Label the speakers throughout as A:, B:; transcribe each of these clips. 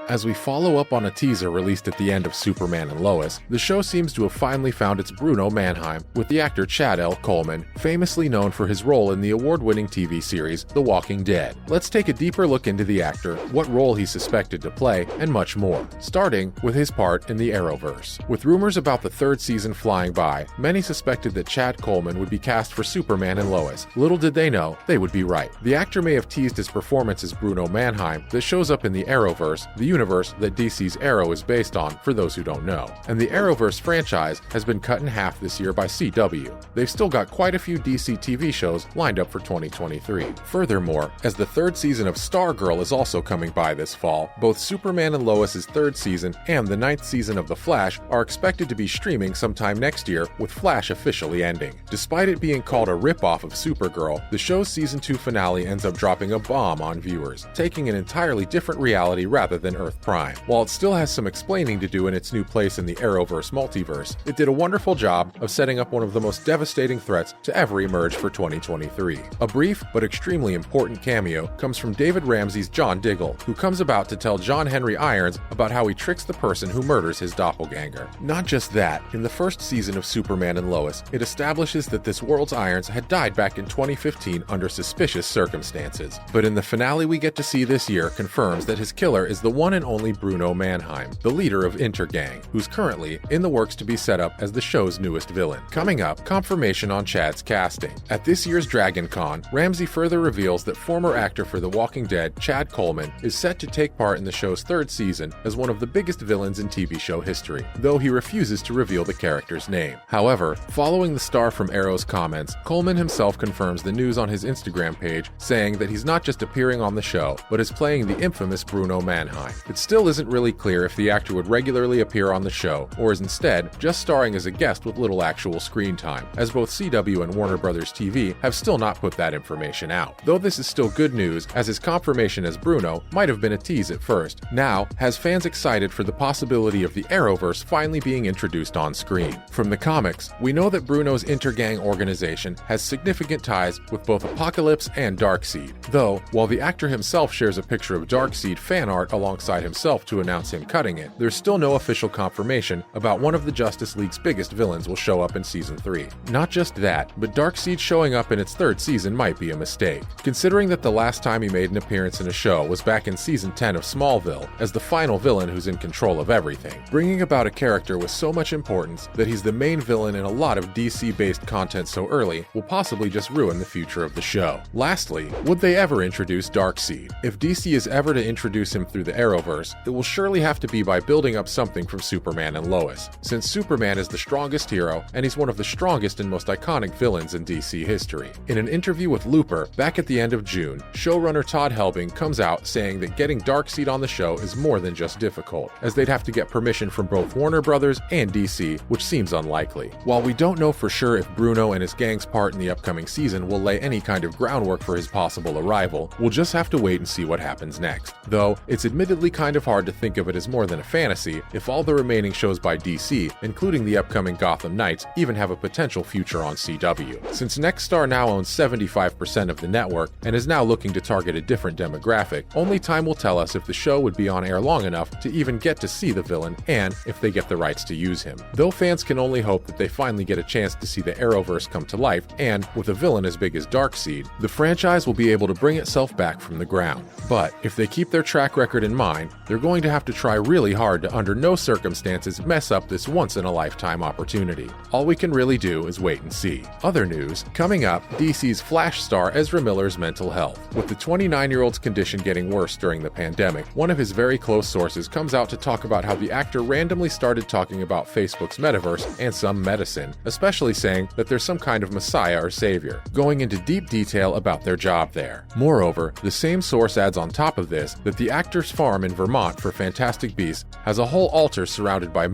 A: As we follow up on a teaser released at the end of Superman and Lois, the show seems to have finally found its Bruno Mannheim, with the actor Chad L Coleman, famously known for his role in the award-winning TV series The Walking Dead. Let's take a deeper look into the actor, what role he's suspected to play, and much more, starting with his part in the Arrowverse. With rumors about the third season flying by, many suspected that Chad Coleman would be cast for Superman and Lois. Little did they know, they would be right. The actor may have teased his performance as Bruno Mannheim that shows up in the Arrowverse, the universe that DC's Arrow is based on, for those who don't know. And the Arrowverse franchise has been cut in half this year by CW. They've still got quite a few DC TV shows lined up for 2023. Furthermore, as the third season of Stargirl is also coming by this fall, both Superman and Lois' third season and the ninth season of The Flash are expected to be streaming sometime next year, with Flash officially ending. Despite it being called a ripoff of Supergirl, the show's season 2 finale ends up dropping a bomb on viewers, taking an entirely different reality rather than Earth Prime. While it still has some explaining to do in its new place in the Arrowverse multiverse, it did a wonderful job of setting up one of the most devastating threats to ever emerge for 2023. A brief but extremely important cameo comes from David Ramsey's John Diggle, who comes about to tell John Henry Irons about how he tricks the person who murders his doppelganger. Not just that, in the first season of Superman and Lois, it establishes that this world's Irons had died back in 2015 under suspicious circumstances. But in the finale we get to see this year confirms that his killer is the one and only Bruno Mannheim, the leader of Intergang, who's currently in the works to be set up as the show's newest villain. Coming up, confirmation on Chad's casting. At this year's DragonCon, Ramsey further reveals that former actor for The Walking Dead, Chad Coleman, is set to take part in the show's third season as one of the biggest villains in TV show history, though he refuses to reveal the character's name. However, following the star from Arrow's comments, Coleman himself confirms the news on his Instagram page, saying that he's not just appearing on the show, but is playing the infamous Bruno Mannheim. It still isn't really clear if the actor would regularly appear on the show, or is instead just starring as a guest with little actual screen time, as both CW and Warner Brothers TV have still not put that information out. Though this is still good news, as his confirmation as Bruno might have been a tease at first, now has fans excited for the possibility of the Arrowverse finally being introduced on screen. From the comics, we know that Bruno's Intergang organization has significant ties with both Apocalypse and Darkseid, though while the actor himself shares a picture of Darkseid fan art alongside himself to announce him cutting it, there's still no official confirmation about one of the Justice League's biggest villains will show up in Season 3. Not just that, but Darkseid showing up in its third season might be a mistake, considering that the last time he made an appearance in a show was back in Season 10 of Smallville, as the final villain who's in control of everything. Bringing about a character with so much importance that he's the main villain in a lot of DC-based content so early will possibly just ruin the future of the show. Lastly, would they ever introduce Darkseid? If DC is ever to introduce him through the Arrowverse, it will surely have to be by building up something from Superman and Lois, since Superman is the strongest hero and he's one of the strongest and most iconic villains in DC history. In an interview with Looper back at the end of June, showrunner Todd Helbing comes out saying that getting Darkseid on the show is more than just difficult, as they'd have to get permission from both Warner Brothers and DC, which seems unlikely. While we don't know for sure if Bruno and his gang's part in the upcoming season will lay any kind of groundwork for his possible arrival, we'll just have to wait and see what happens next. Though, it's admittedly kind of hard to think of it as more than a fantasy if all the remaining shows by DC, including the upcoming Gotham Knights, even have a potential future on CW. Since Nexstar now owns 75% of the network and is now looking to target a different demographic, only time will tell us if the show would be on air long enough to even get to see the villain and if they get the rights to use him. Though fans can only hope that they finally get a chance to see the Arrowverse come to life, and with a villain as big as Darkseid, the franchise will be able to bring itself back from the ground. But if they keep their track record in mind, they're going to have to try really hard to under no circumstances mess up this once-in-a-lifetime opportunity. All we can really do is wait and see. Other news, coming up, DC's Flash star Ezra Miller's mental health. With the 29-year-old's condition getting worse during the pandemic, one of his very close sources comes out to talk about how the actor randomly started talking about Facebook's metaverse and some medicine, especially saying that there's some kind of messiah or savior, going into deep detail about their job there. Moreover, the same source adds on top of this that the actor's farm in Vermont for Fantastic Beasts has a whole altar surrounded by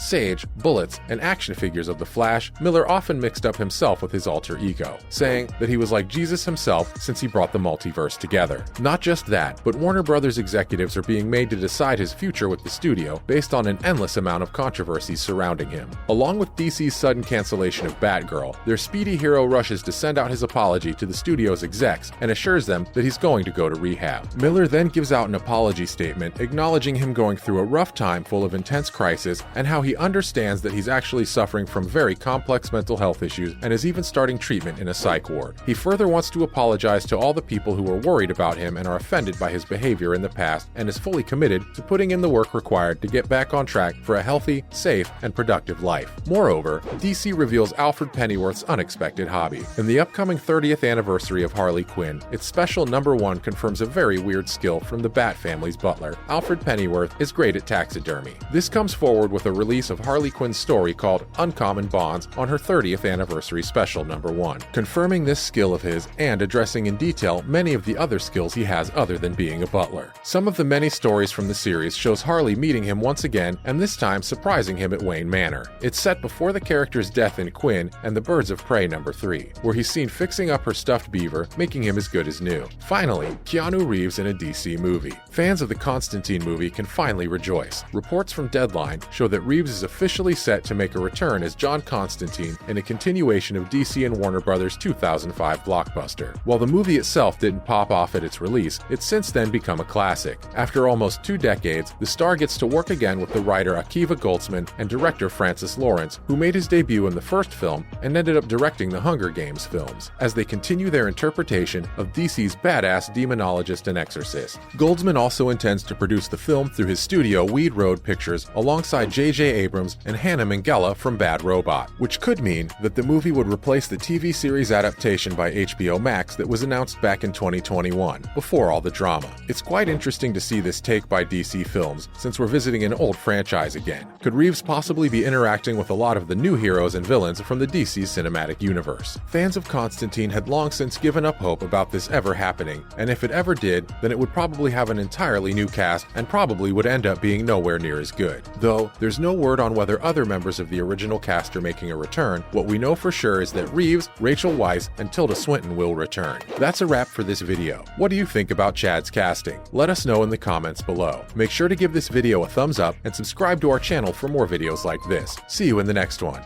A: sage, bullets, and action figures of the Flash, Miller often mixed up himself with his alter ego, saying that he was like Jesus himself since he brought the multiverse together. Not just that, but Warner Brothers executives are being made to decide his future with the studio based on an endless amount of controversies surrounding him. Along with DC's sudden cancellation of Batgirl, their speedy hero rushes to send out his apology to the studio's execs and assures them that he's going to go to rehab. Miller then gives out an apology statement acknowledging him going through a rough time full of intense crisis and how he understands that he's actually suffering from very complex mental health issues and is even starting treatment in a psych ward. He further wants to apologize to all the people who are worried about him and are offended by his behavior in the past, and is fully committed to putting in the work required to get back on track for a healthy, safe, and productive life. Moreover, DC reveals Alfred Pennyworth's unexpected hobby. In the upcoming 30th anniversary of Harley Quinn, its special #1 confirms a very weird skill from the Bat family's butler. Alfred Pennyworth is great at taxidermy. This comes forward with a release of Harley Quinn's story called Uncommon Bonds on her 30th anniversary special #1, confirming this skill of his and addressing in detail many of the other skills he has other than being a butler. Some of the many stories from the series shows Harley meeting him once again, and this time surprising him at Wayne Manor. It's set before the character's death in Quinn and the Birds of Prey #3, where he's seen fixing up her stuffed beaver, making him as good as new. Finally, Keanu Reeves in a DC movie. Fans of the Constantine movie can finally rejoice. Reports from Deadline show that Reeves is officially set to make a return as John Constantine in a continuation of DC and Warner Brothers' 2005 blockbuster. While the movie itself didn't pop off at its release, it's since then become a classic. After almost 2 decades, the star gets to work again with the writer Akiva Goldsman and director Francis Lawrence, who made his debut in the first film and ended up directing the Hunger Games films, as they continue their interpretation of DC's badass demonologist and exorcist. Goldsman also intends to produce the film through his studio Weed Road Pictures alongside J.J. Abrams and Hannah Minghella from Bad Robot, which could mean that the movie would replace the TV series adaptation by HBO Max that was announced back in 2021, before all the drama. It's quite interesting to see this take by DC Films, since we're visiting an old franchise again. Could Reeves possibly be interacting with a lot of the new heroes and villains from the DC cinematic universe? Fans of Constantine had long since given up hope about this ever happening, and if it ever did, then it would probably have an entirely new cast and probably would end up being nowhere near as good. Though, there's no word on whether other members of the original cast are making a return. What we know for sure is that Reeves, Rachel Weisz, and Tilda Swinton will return. That's a wrap for this video. What do you think about Chad's casting? Let us know in the comments below. Make sure to give this video a thumbs up and subscribe to our channel for more videos like this. See you in the next one.